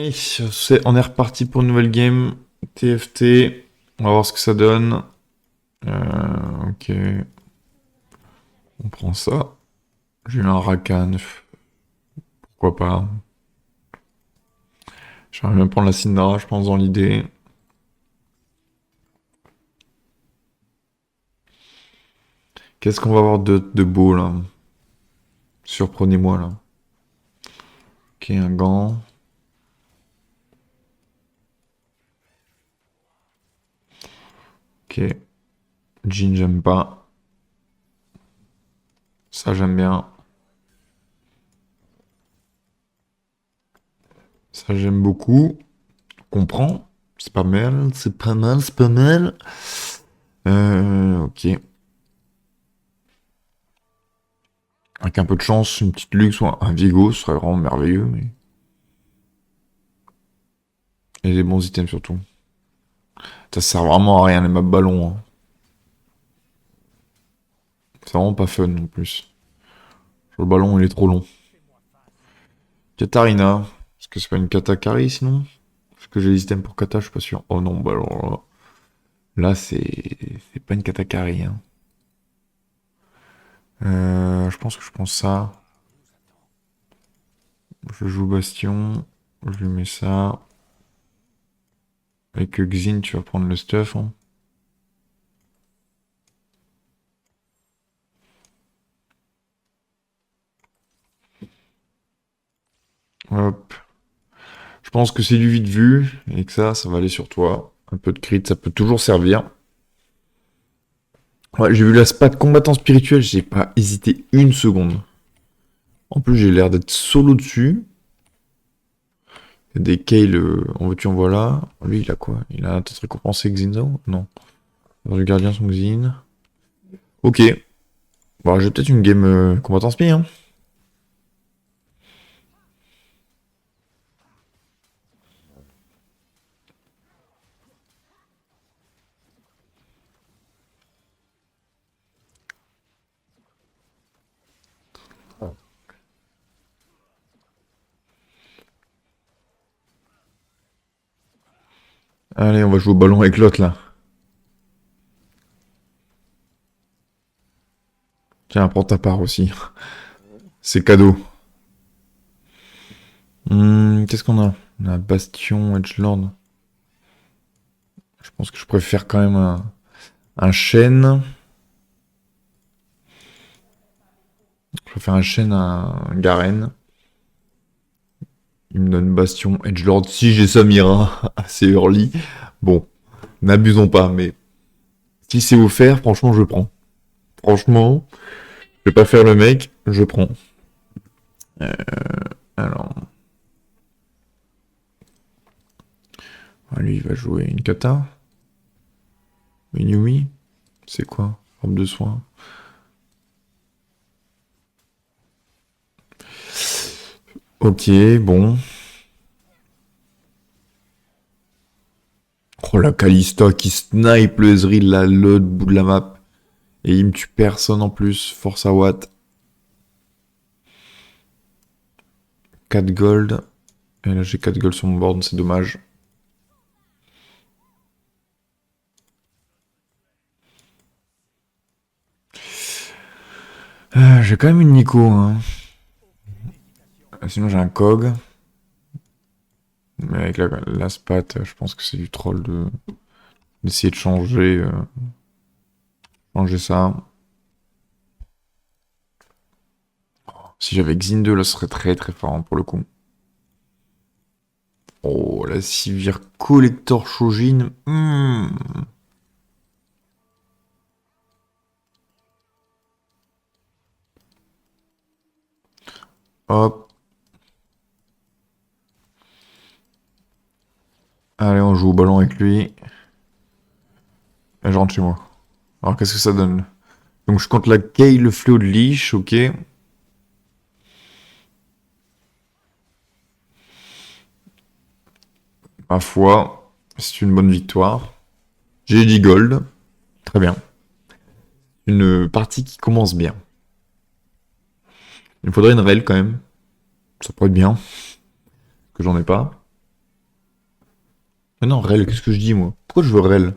Allez, on est reparti pour une nouvelle game. TFT. On va voir ce que ça donne. Ok. On prend ça. J'ai eu un Rakan. Pourquoi pas. J'aimerais bien prendre la Syndra, je pense, dans l'idée. Qu'est-ce qu'on va avoir de beau, là? Surprenez-moi, là. Ok, un gant. Ok. Jean, j'aime pas. Ça, j'aime bien. Ça, j'aime beaucoup. Comprends. C'est pas mal, c'est pas mal, c'est pas mal. Ok. Avec un peu de chance, une petite luxe ou un Vigo, ce serait vraiment merveilleux, mais... Et des bons items surtout. Ça sert vraiment à rien les maps ballons, hein. C'est vraiment pas fun non plus. Le ballon il est trop long. Katarina. Est-ce que c'est pas une Katakari sinon? Est-ce que j'ai les items pour Kata? Je suis pas sûr. Oh non, bah alors là. Là c'est pas une Katakari, hein. Je pense que je prends ça. Je joue Bastion. Je lui mets ça. Avec Xin, tu vas prendre le stuff, hein. Hop. Je pense que c'est du vite vu et que ça va aller sur toi. Un peu de crit, ça peut toujours servir. Ouais, j'ai vu la spat combattant spirituel, j'ai pas hésité une seconde. En plus, j'ai l'air d'être solo dessus. Il y a des Kale, en veux-tu, en voilà. Lui, il a quoi? Il a peut-être récompensé Xinzo? Non. Le gardien, son Xin. Ok. Bon, j'ai peut-être une game combattant spi, hein. Allez, on va jouer au ballon avec l'autre, là. Tiens, prends ta part aussi. C'est cadeau. Qu'est-ce qu'on a? On a Bastion, Edgelord. Je pense que je préfère quand même un chêne. Je préfère un chêne à un Garen. Il me donne Bastion, Edgelord. Si j'ai Samira assez early. Bon, n'abusons pas, mais si c'est offert, franchement, je prends. Franchement, je vais pas faire le mec, je prends. Euh, alors, lui, il va jouer une kata. Une Yumi. C'est quoi? Robe de soin. Ok, bon. Oh la Kalista qui snipe le Ezreal là, l'autre bout de la map. Et il me tue personne en plus. Force à Watt. 4 gold. Et là j'ai 4 gold sur mon board, c'est dommage. J'ai quand même une Nico, hein. Sinon j'ai un Cog. Mais avec la spat, je pense que c'est du troll d'essayer de changer ça. Si j'avais Xin 2, là, ce serait très très fort, hein, pour le coup. Oh, la Sivir Collector Shojin. Hop. Allez, on joue au ballon avec lui. Et je rentre chez moi. Alors, qu'est-ce que ça donne? Donc, je compte la Kay, le fléau de Lich, ok. Ma foi, c'est une bonne victoire. J'ai 10 gold. Très bien. Une partie qui commence bien. Il me faudrait une rel quand même. Ça pourrait être bien. Que j'en ai pas. Ah non, Rel, qu'est-ce que je dis, moi? Pourquoi je veux Rel?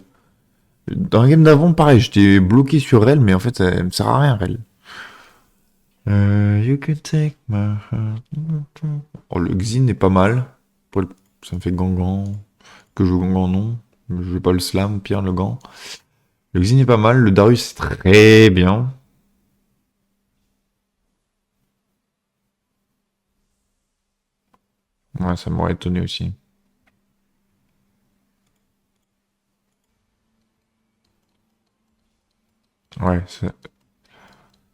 Dans la game d'avant, pareil, j'étais bloqué sur Rel, mais en fait, ça me sert à rien, Rel. You can take my heart. Oh, le Xin est pas mal. Ça me fait Gangan. Que je joue Gangan, non. Je vais pas le slam, pire, le gant. Le Xin est pas mal. Le Darius est très bien. Ouais, ça m'aurait étonné aussi. Ouais,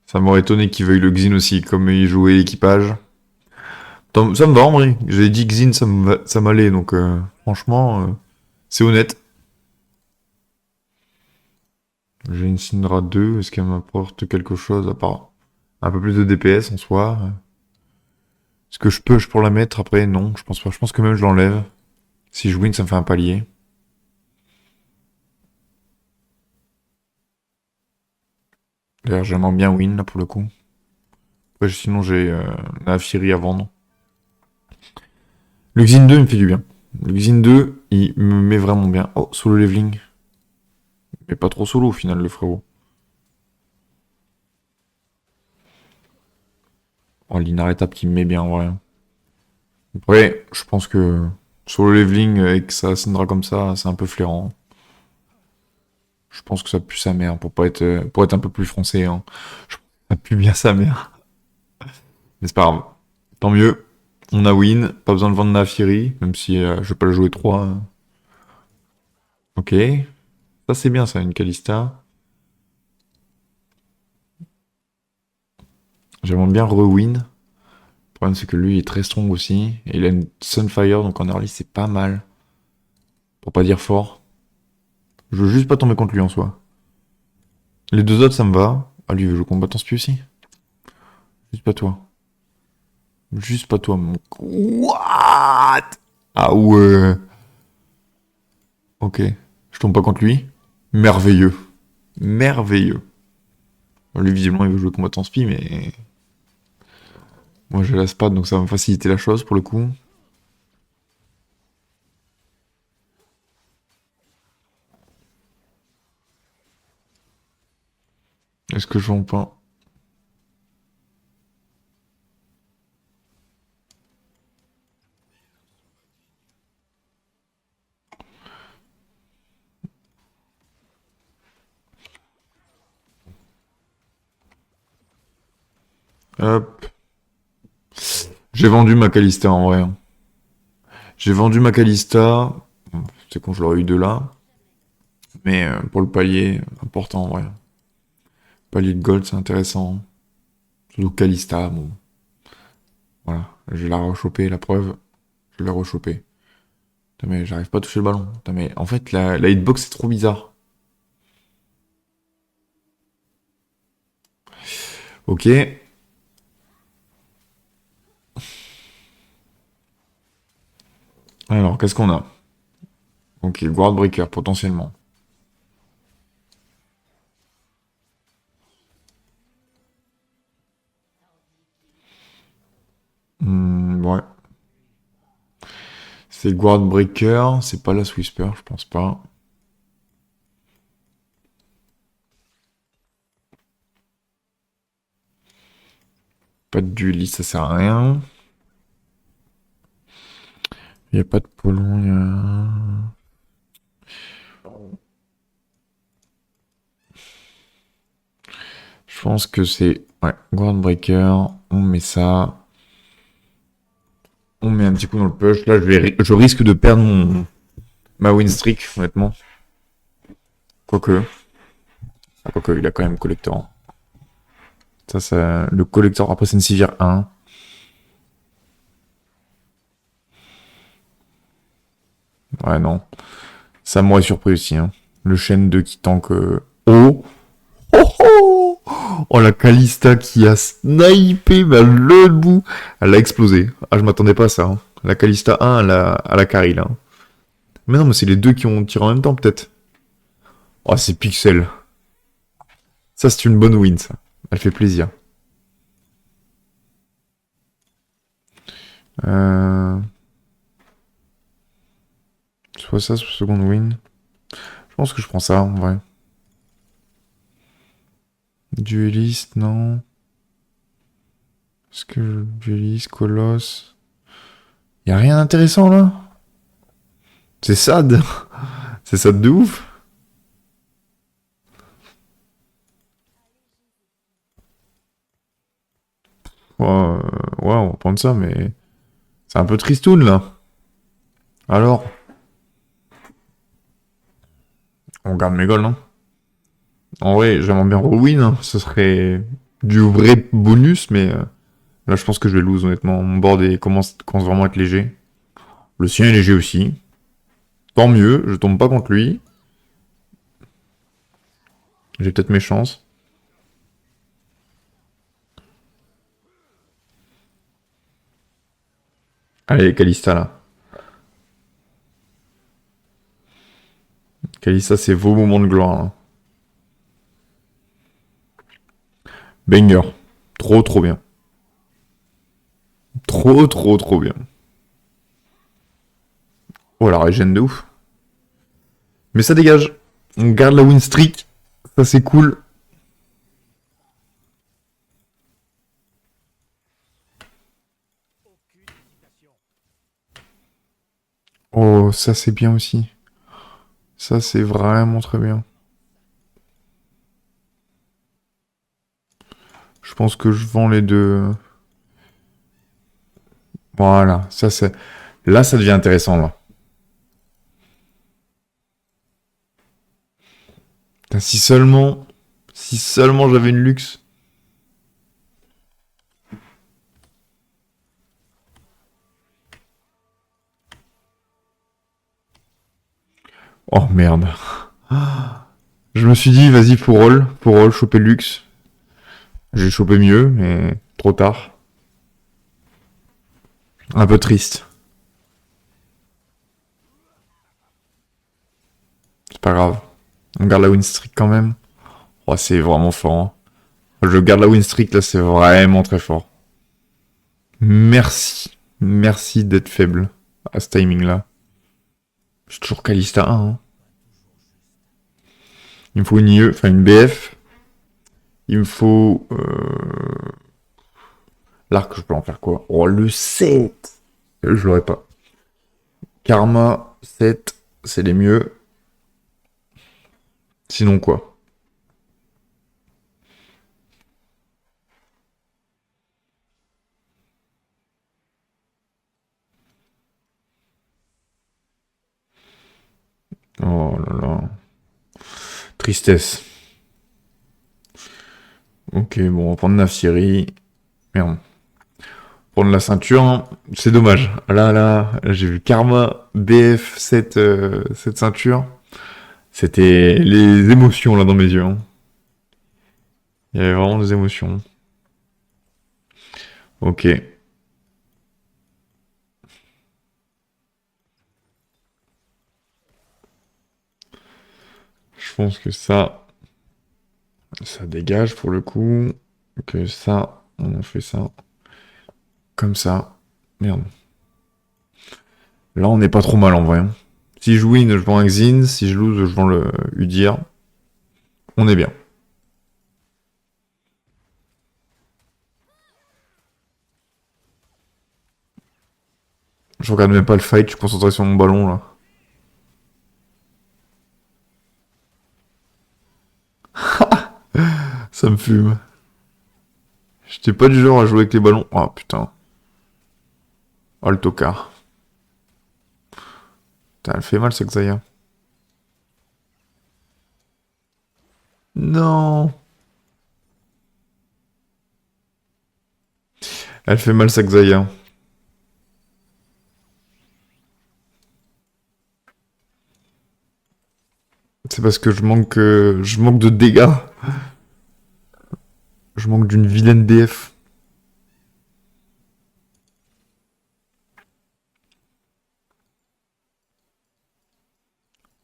ça m'aurait étonné qu'il veuille le Xin aussi, comme il jouait l'équipage. Ça me va en vrai. J'ai dit Xin, ça m'allait, donc franchement, c'est honnête. J'ai une Syndra 2, est-ce qu'elle m'apporte quelque chose à part un peu plus de DPS en soi? Est-ce que je peux la mettre après? Non, je pense pas. Je pense que même je l'enlève. Si je win, ça me fait un palier. D'ailleurs, j'aimerais bien win là pour le coup. Après, sinon, j'ai la Fury à vendre. Le Xin 2 il me fait du bien. Le Xin 2, il me met vraiment bien. Oh, solo leveling. Mais pas trop solo au final, le frérot. Oh, l'inarrêtable qui me met bien en vrai. Après, je pense que solo leveling avec sa Syndra comme ça, c'est un peu flairant. Je pense que ça pue sa mère pour être un peu plus français. Hein. Je pense que ça pue bien sa mère. Mais c'est pas grave. Tant mieux. On a win. Pas besoin de vendre Naafiri, même si je vais pas le jouer 3. Ok. Ça c'est bien ça, une Kalista. J'aimerais bien re-win. Le problème c'est que lui il est très strong aussi. Et il a une Sunfire, donc en early c'est pas mal. Pour pas dire fort. Je veux juste pas tomber contre lui en soi. Les deux autres ça me va. Ah lui il veut jouer combattant spi aussi. Juste pas toi. Juste pas toi mon... What? Ah ouais. Ok. Je tombe pas contre lui. Merveilleux. Merveilleux. Bon, lui, visiblement, il veut jouer combattant spi, mais moi, je laisse pas, donc ça va me faciliter la chose pour le coup. Est-ce que je vends pas? Hop. J'ai vendu ma Kalista en vrai. Hein. J'ai vendu ma Kalista. Bon, c'est con, je l'aurais eu de là. Mais pour le palier, important en vrai. Palier de gold, c'est intéressant. Surtout Kalista, bon. Voilà. Je vais la rechoper, la preuve. Je l'ai rechoper. Putain, mais j'arrive pas à toucher le ballon. Putain, mais en fait, la hitbox, c'est trop bizarre. Ok. Alors, qu'est-ce qu'on a? Ok, Guard Breaker, potentiellement. Ouais. C'est Guard Breaker, c'est pas la Whisper, je pense pas. Pas de dueliste, ça sert à rien. Il y a pas de polon, il y a... Je pense que c'est... Ouais, Guard Breaker, on met ça. On met un petit coup dans le push. Là, je risque de perdre ma win streak, honnêtement. Quoique. Ah, quoique, il a quand même collector. Ça, le collector, après c'est une civière 1. Ouais, non. Ça m'aurait surpris aussi, hein. Le Shen 2 qui tank... Oh. Oh oh. Oh la Kalista qui a snipé bah, le bout. Elle a explosé. Ah je m'attendais pas à ça. Hein. La Kalista 1 à la carry là. Mais non mais c'est les deux qui ont tiré en même temps peut-être. Oh c'est Pixel. Ça c'est une bonne win ça. Elle fait plaisir. Euh... Soit ça, soit seconde win. Je pense que je prends ça, en vrai. Dueliste, non. Est-ce que dueliste, colosse... Y a rien d'intéressant, là? C'est sad. C'est sad de ouf. Ouais, on va prendre ça, mais... C'est un peu tristoun, là. Alors, on garde mes goals, non? En vrai, j'aimerais bien re-win, hein. Ce serait du vrai bonus, mais là, je pense que je vais lose, honnêtement. Mon board commence vraiment à être léger. Le sien est léger aussi. Tant mieux, je tombe pas contre lui. J'ai peut-être mes chances. Allez, Kalista, là. Kalista, c'est vos moments de gloire, là. Banger. Trop, trop bien. Trop, trop, trop bien. Oh, la régène de ouf. Mais ça dégage. On garde la win streak. Ça, c'est cool. Oh, ça, c'est bien aussi. Ça, c'est vraiment très bien. Je pense que je vends les deux. Voilà, ça c'est... Là, ça devient intéressant, là. Putain, si seulement... Si seulement j'avais une luxe. Oh, merde. Je me suis dit, vas-y, pour roll, choper le luxe. J'ai chopé mieux, mais trop tard. Un peu triste. C'est pas grave. On garde la win streak quand même. Oh, c'est vraiment fort, hein. Je garde la win streak, là, c'est vraiment très fort. Merci. Merci d'être faible à ce timing-là. Je suis toujours Kalista 1, hein. Il me faut une IE, enfin une BF. Il me faut... L'arc, je peux en faire quoi? Oh, le 7. Je l'aurais pas. Karma, 7, c'est les mieux. Sinon quoi? Oh là là. Tristesse. Ok, bon, on va prendre Nafsiri. Merde. Prendre la ceinture, hein. C'est dommage. Là, j'ai vu Karma, BF, cette ceinture. C'était les émotions là dans mes yeux, hein. Il y avait vraiment des émotions. Ok. Je pense que ça dégage pour le coup. Que ça, on en fait ça. Comme ça. Merde. Là, on n'est pas trop mal en vrai, hein. Si je win, je vends un Xin. Si je lose, je vends le Udyr. On est bien. Je regarde même pas le fight, je suis concentré sur mon ballon là. Ça me fume. J'étais pas du genre à jouer avec les ballons. Oh putain. Oh le tocard. Putain, elle fait mal cette Xayah. Non. Elle fait mal cette Xayah. C'est parce que je manque de dégâts. Je manque d'une vilaine DF.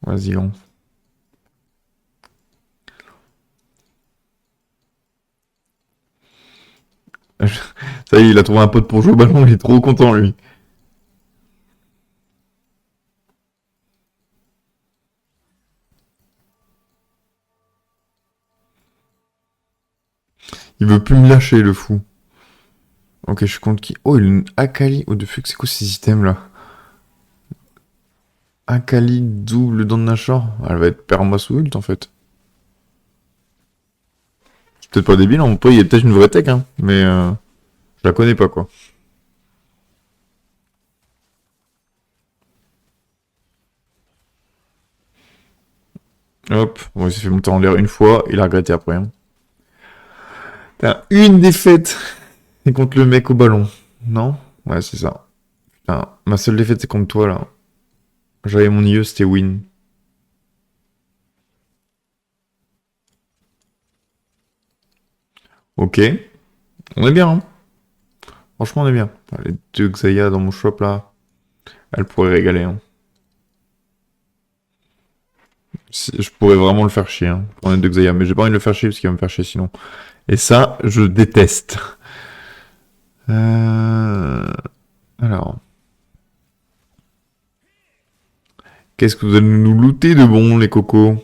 Vas-y, on. Ça y est, il a trouvé un pote pour jouer au ballon, il est trop content lui. Il veut plus me lâcher, le fou. Ok, je suis contre qui? Oh, il a une Akali. Oh, de fuck, c'est quoi ces items là? Akali double dans Nashor. Elle va être perma ult en fait. C'est peut-être pas débile, en vrai, il y a peut-être une vraie tech, hein. Mais je la connais pas quoi. Hop, bon, il s'est fait monter en l'air une fois, il a regretté après. Hein. T'as une défaite c'est contre le mec au ballon. Non? Ouais, c'est ça. Putain, ma seule défaite c'est contre toi là. J'avais mon IE, c'était win. Ok. On est bien, hein. Franchement, on est bien. Les deux Xayah dans mon shop là, elles pourraient régaler. Hein. Je pourrais vraiment le faire chier. Hein, pour les deux Xayah, mais j'ai pas envie de le faire chier parce qu'il va me faire chier sinon. Et ça, je déteste. Alors. Qu'est-ce que vous allez nous looter de bon, les cocos?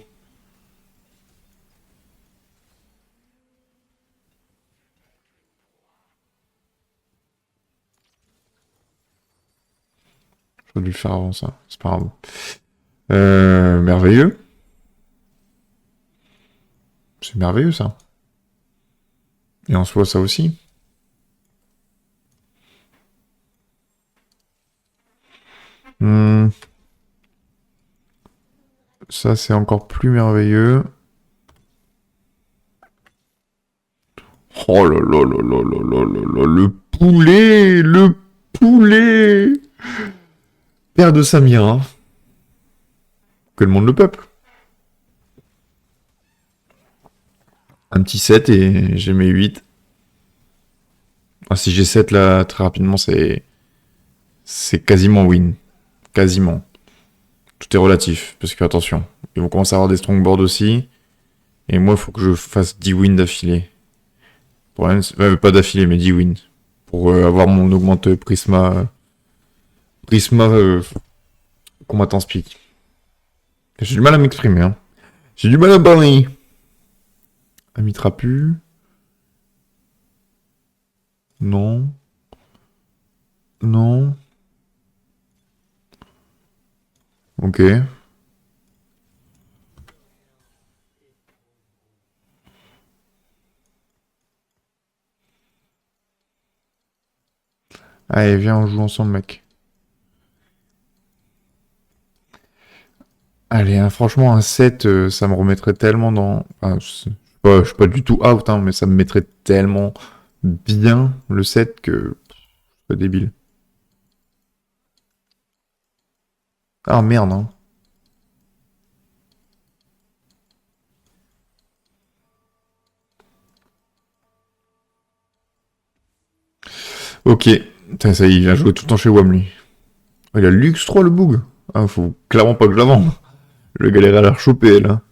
J'aurais dû le faire avant ça. C'est pas grave. Merveilleux. C'est merveilleux ça. Et en soi, ça aussi. Ça, c'est encore plus merveilleux. Oh là là là là là là là là, le poulet! Le poulet! Père de Samira. Que le monde le peuple. Un petit 7 et j'ai mes 8. Ah, si j'ai 7 là, très rapidement, c'est quasiment win. Quasiment. Tout est relatif, parce que attention, ils vont commencer à avoir des strongboards aussi. Et moi, il faut que je fasse 10 wins d'affilée. Le problème, pas d'affilée, mais 10 wins. Pour avoir mon augmente Prisma. Prisma combattant speak. J'ai du mal à m'exprimer, hein. J'ai du mal à parler. Ami trapu. Non. Non. Ok. Allez, viens, on joue ensemble, mec. Allez, hein, franchement, un 7, ça me remettrait tellement dans... Enfin, je suis pas du tout out, hein, mais ça me mettrait tellement bien, le 7, que... C'est pas débile. Ah, merde, hein. Ok. Putain, ça y est, il vient jouer tout le temps chez WAM, lui. Oh, il a Lux 3, le boug. Ah, faut clairement pas que je la vende. Le galère à la choper, là.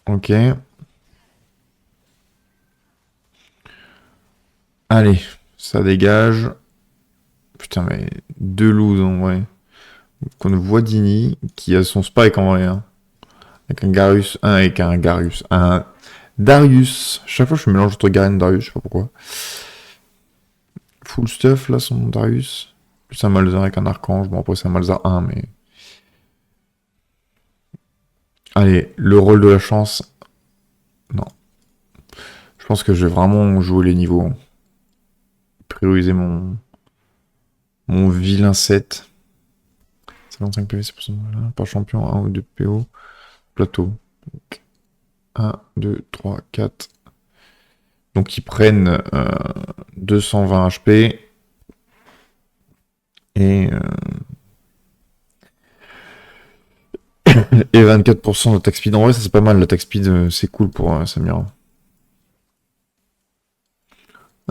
Ok. Allez, ça dégage. Putain, mais deux looses, en vrai. Qu'on voit Dini, qui a son spike, en vrai, hein. Avec un Garus, avec un Garus, un Darius. Chaque fois, je me mélange entre Garen et Darius, je sais pas pourquoi. Full stuff, là, son Darius. Plus un Malzahar avec un Archange. Bon, après, c'est un Malzahar 1, mais... Allez, le rôle de la chance. Non. Je pense que je vais vraiment jouer les niveaux. Prioriser mon vilain 7. 55 PV, c'est pour ça. Par champion, 1 ou 2 PO. Plateau. Donc, 1, 2, 3, 4. Donc ils prennent 220 HP. Et, 24% d'attaque speed. En vrai, ça c'est pas mal. L'attaque speed, c'est cool pour Samira.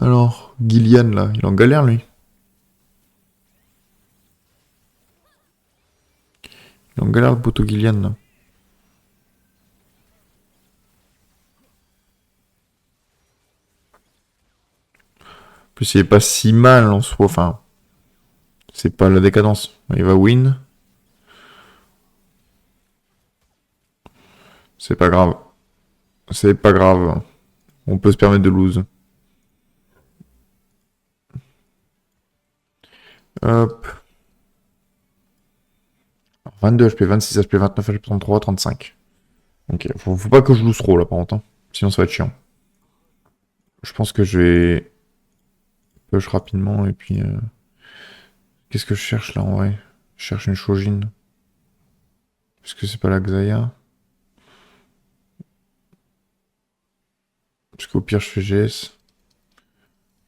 Alors, Gillian là, il est en galère lui. Il est en galère le poteau Gillian là. En plus, il est pas si mal en soi. Enfin, c'est pas la décadence. Il va win. C'est pas grave. C'est pas grave. On peut se permettre de lose. Hop. 22 HP, 26 HP, 29 HP, 33, 35. Ok, faut pas que je lose trop là par contre. Hein. Sinon ça va être chiant. Je pense que je vais push rapidement et puis... Qu'est-ce que je cherche là en vrai? Je cherche une Shojin. Est-ce que c'est pas la Xayah? Parce qu'au pire je fais GS. Je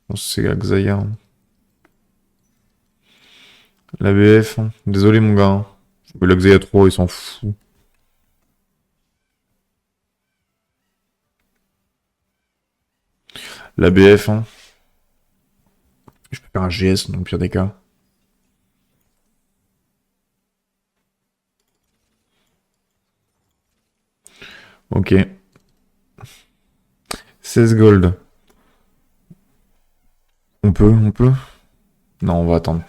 pense que c'est la Xayah. Hein. La BF. Hein. Désolé mon gars. Hein. Mais la Xayah 3, il s'en fout. La BF. Hein. Je peux faire un GS dans le pire des cas. Ok. 16 gold. On peut, on peut. Non, on va attendre.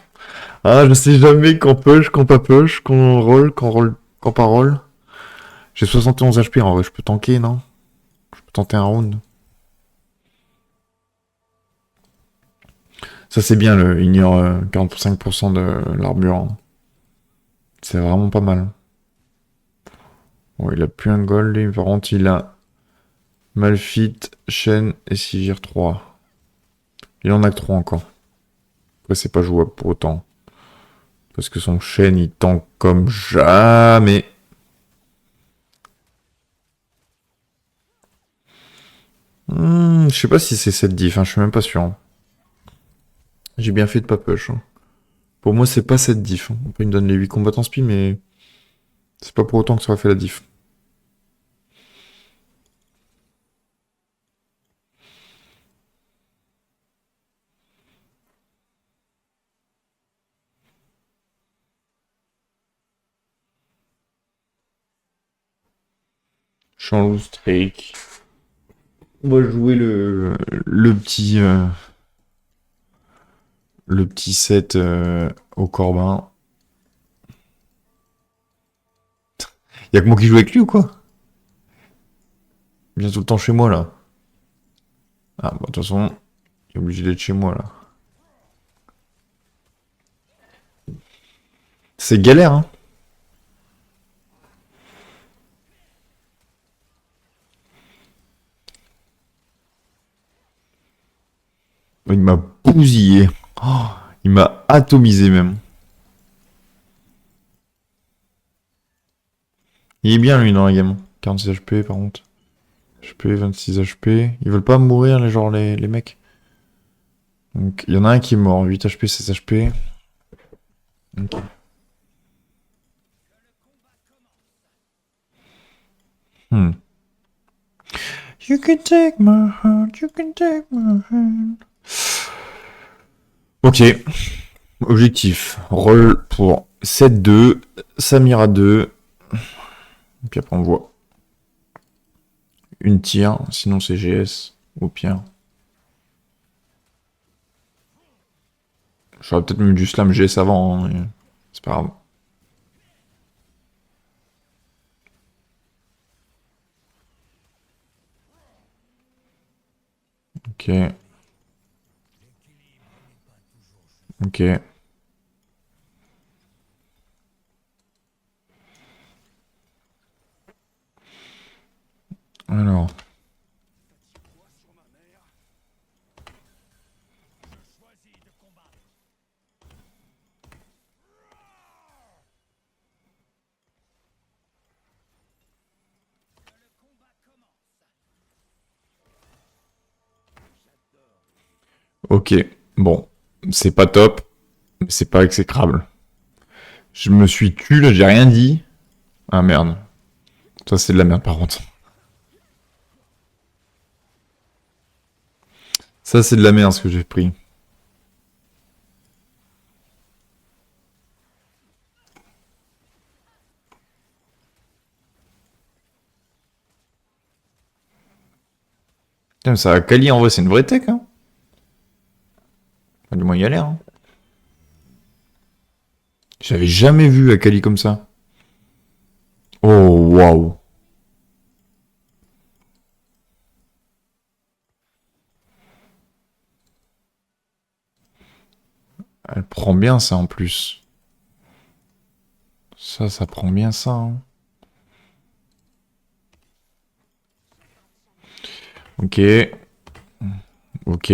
Ah, je sais jamais quand push, quand pas push, quand roll, quand pas roll. J'ai 71 HP en vrai, je peux tanker, non? Je peux tenter un round. Ça c'est bien, le ignore 45% de l'armure. Hein. C'est vraiment pas mal. Bon, il a plus un gold, lui. Par contre, il a Malfit, Shen et Sivir 3. Il en a que 3 encore. Après, c'est pas jouable pour autant. Parce que son Shen, il tank comme jamais. Je sais pas si c'est cette diff, hein, je suis même pas sûr. Hein. J'ai bien fait de pas push. Hein. Pour moi, c'est pas cette diff. Hein. Après, il me donne les 8 combattants spi, mais c'est pas pour autant que ça aurait fait la diff. Change Strake. On va jouer le petit set au Corbin. Y'a que moi qui joue avec lui ou quoi? Il vient tout le temps chez moi là. Ah bah de toute façon, il est obligé d'être chez moi là. C'est galère hein. Il m'a bousillé. Oh, il m'a atomisé même. Il est bien lui dans la game. 46 HP par contre. HP, 26 HP. Ils veulent pas mourir les mecs. Donc il y en a un qui est mort. 8 HP, 16 HP. Ok. Hmm. You can take my heart, you can take my hand. Ok. Objectif. Roll pour 7-2. Samira 2. Et puis après on voit. Une tire, sinon c'est GS. Au pire. J'aurais peut-être mis du slam GS avant, hein, mais c'est pas grave. Ok. Ok. Alors. Ok. Bon. C'est pas top. Mais c'est pas exécrable. Je me suis tué là, j'ai rien dit. Ah merde. Ça c'est de la merde par contre. Ça c'est de la merde ce que j'ai pris. Putain, ça a Kali en vrai, c'est une vraie tech. Hein. Enfin, du moins il y a l'air. Hein. J'avais jamais vu Akali comme ça. Oh waouh. Elle prend bien ça en plus. Ça prend bien ça. Hein. Ok. Ok.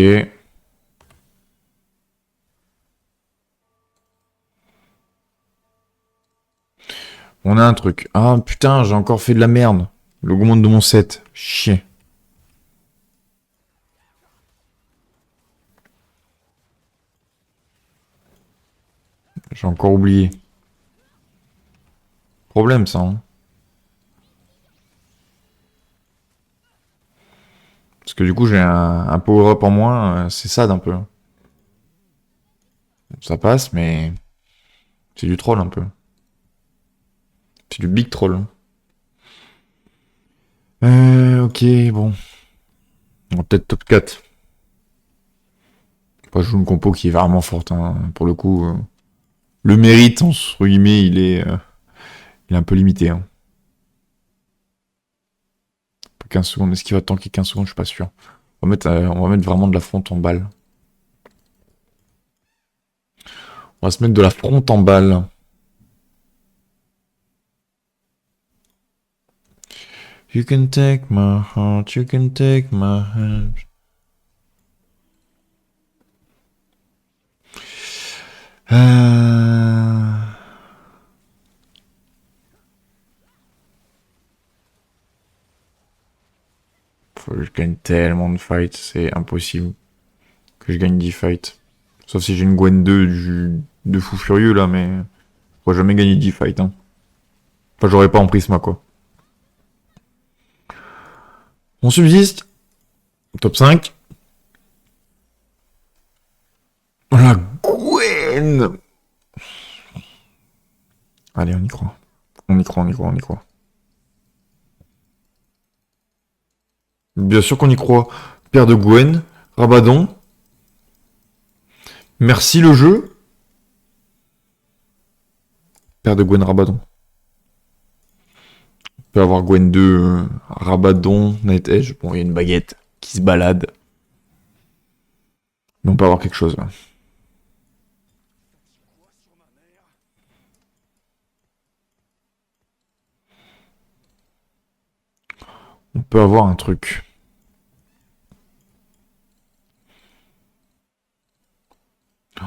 On a un truc. Ah putain, j'ai encore fait de la merde. L'augmente de mon set. Chier. J'ai encore oublié. Problème ça. Hein. Parce que du coup j'ai un power-up en moins. C'est sad un peu. Ça passe, mais c'est du troll un peu. C'est du big troll. Ok, bon. On va peut-être top 4. Pas jouer une compo qui est vraiment forte. Hein. Pour le coup, le mérite, entre guillemets, il est un peu limité. Hein. 15 secondes. Est-ce qu'il va tanker 15 secondes? Je suis pas sûr. On va mettre vraiment de la fronte en balle. On va se mettre de la fronte en balle. You can take my heart, you can take my hand. Euh... Faut que je gagne tellement de fights, c'est impossible que je gagne 10 fights. Sauf si j'ai une Gwen 2 de fou furieux là, mais je pourrais jamais gagner 10 fights. Hein. Enfin, j'aurais pas en prisma quoi. On subsiste. Top 5. La Gwen. Allez, on y croit. On y croit, on y croit, on y croit. Bien sûr qu'on y croit. Père de Gwen, Rabadon. Merci le jeu. Père de Gwen Rabadon. On peut avoir Gwen 2, Rabadon, Night Edge. Bon, il y a une baguette qui se balade. Mais on peut avoir quelque chose là. On peut avoir un truc. Oh,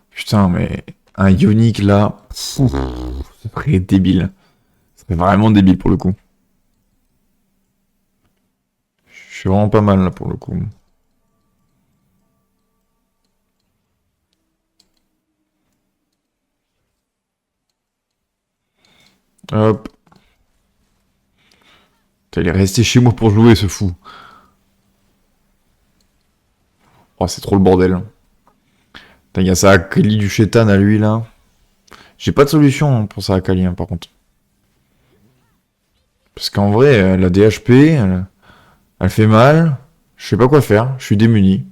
putain, mais un Ionic là, ce serait débile. Ce serait vraiment débile pour le coup. Je suis vraiment pas mal là pour le coup. Hop. Putain, il est resté chez moi pour jouer ce fou. Oh, c'est trop le bordel. Putain, il y a ça Akali du chétan à lui là. J'ai pas de solution hein, pour ça Akali hein, par contre. Parce qu'en vrai, la DHP, elle fait mal. Je sais pas quoi faire. Je suis démuni.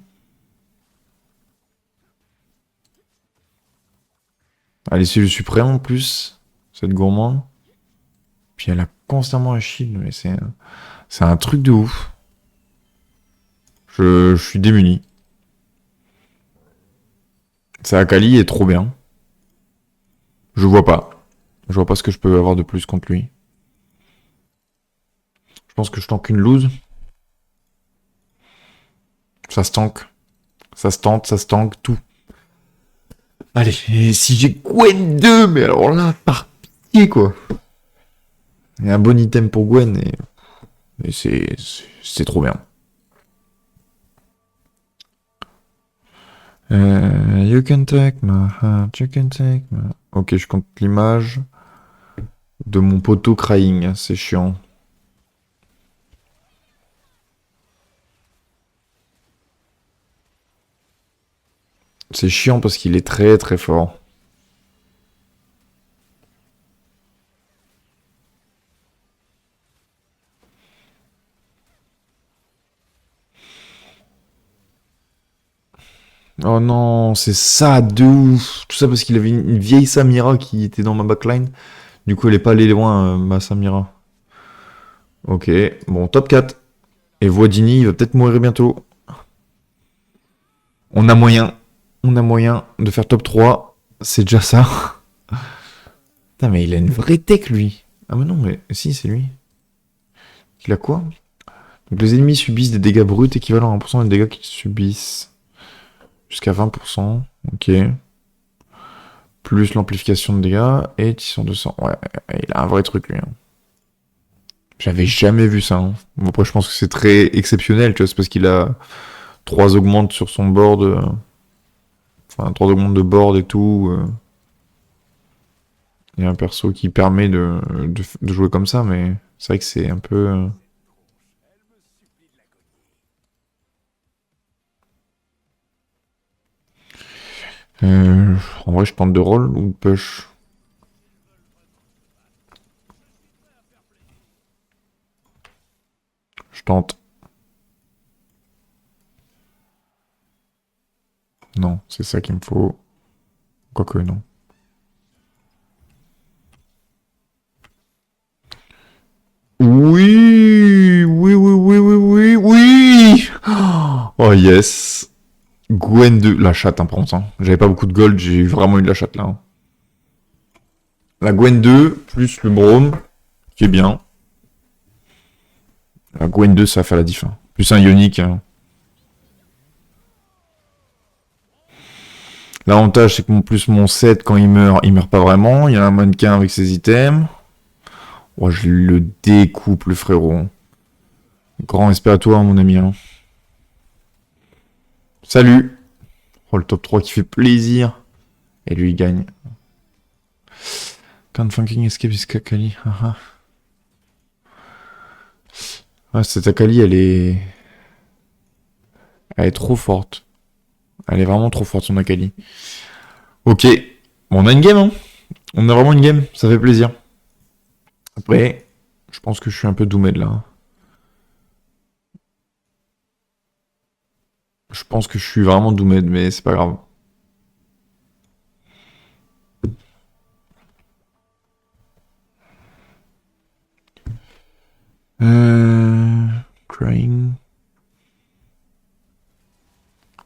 Elle est le suprême en plus. Cette gourmande. Puis elle a constamment un shield. Mais c'est un truc de ouf. Je suis démuni. Sa Akali est trop bien. Je vois pas. Je vois pas ce que je peux avoir de plus contre lui. Je pense que je tank une lose. Ça se tank. Ça se tente, ça se tank, tout. Allez, et si j'ai Gwen 2, mais alors là, par pitié quoi. Il y a un bon item pour Gwen et c'est trop bien. You can take my heart, you can take my... Ok, je compte l'image de mon poteau crying, c'est chiant. C'est chiant parce qu'il est très très fort. Oh non, c'est ça de ouf. Tout ça parce qu'il avait une vieille Samira qui était dans ma backline. Du coup, elle est pas allée loin, ma Samira. Ok, bon, top 4. Et Voidini, il va peut-être mourir bientôt. On a moyen. on a moyen de faire top 3. C'est déjà ça. Putain, mais il a une vraie tech, lui. Ah, mais non, mais si, c'est lui. Il a quoi? Donc, les ennemis subissent des dégâts bruts équivalents à 1% des dégâts qu'ils subissent. Jusqu'à 20%. Ok. Plus l'amplification de dégâts et 200. Ouais, il a un vrai truc, lui. Hein. J'avais jamais vu ça. Hein. Bon, après, je pense que c'est très exceptionnel, tu vois. C'est parce qu'il a 3 augmentes sur son board. Enfin, 3 augmentes de board et tout. Il y a un perso qui permet de jouer comme ça, mais c'est vrai que c'est un peu... en vrai, je tente de roll ou de push. Je tente. Non, c'est ça qu'il me faut. Quoique, non. Oui, oui, oui, oui, oui, oui, oui. Oh yes. Gwen 2, la chatte, hein, par contre. Hein. J'avais pas beaucoup de gold, j'ai vraiment eu de la chatte là. Hein. La Gwen 2, plus le Brome, qui est bien. La Gwen 2, ça fait la diff. Hein. Plus un Ionic. Hein. L'avantage, c'est que plus mon set, quand il meurt pas vraiment. Il y a un mannequin avec ses items. Oh, je le découpe, le frérot. Grand respect à toi, mon ami. Hein. Salut. Oh, le top 3 qui fait plaisir. Et lui, il gagne. Can't fucking escape this Akali. Ah, cette Akali, elle est trop forte. Elle est vraiment trop forte, son Akali. Ok. Bon, on a une game, hein. On a vraiment une game. Ça fait plaisir. Après, je pense que je suis un peu doomed, là. Je pense que je suis vraiment doomed, mais c'est pas grave. Crying.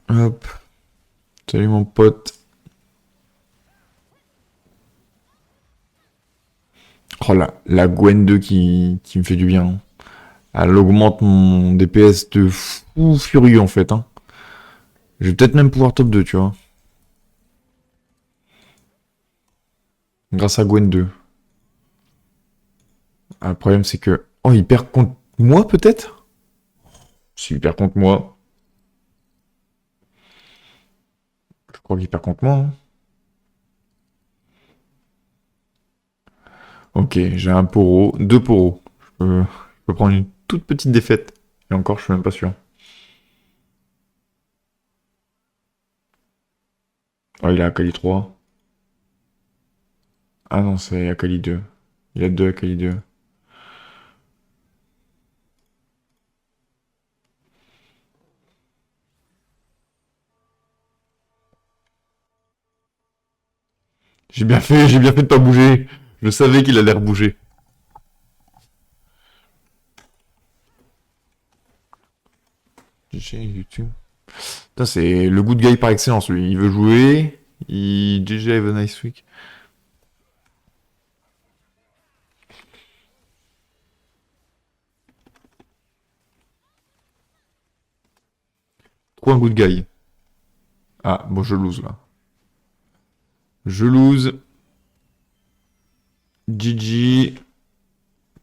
Hop. Salut mon pote. Oh la Gwen 2 qui me fait du bien. Hein. Elle augmente mon DPS de fou furieux en fait. Hein. Je vais peut-être même pouvoir top 2, tu vois. Grâce à Gwen 2. Ah, le problème c'est que... Oh, il perd contre moi peut-être? S'il perd contre moi... Je crois qu'il perd contre moi. Hein. Ok, j'ai un poro, 2 poros. Je peux prendre une toute petite défaite. Et encore, je suis même pas sûr. Oh, il a Akali 3. Ah non, c'est Akali 2. Il a 2 Akali 2. J'ai bien fait de pas bouger. Je savais qu'il allait rebouger. GG YouTube. Putain, c'est le good guy par excellence, lui. Il veut jouer. GG have a nice week. Trop un good guy. Ah, bon, je lose là. Je lose. GG.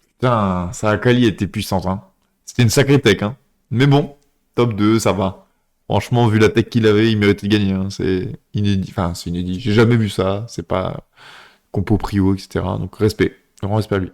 Putain, sa Akali était puissante, hein. C'était une sacrée tech, hein. Mais bon, top 2, ça va. Franchement, vu la tech qu'il avait, il méritait de gagner. Hein. C'est inédit. Enfin, c'est inédit. J'ai jamais vu ça. C'est pas compo prio, etc. Donc, respect. Grand respect à lui.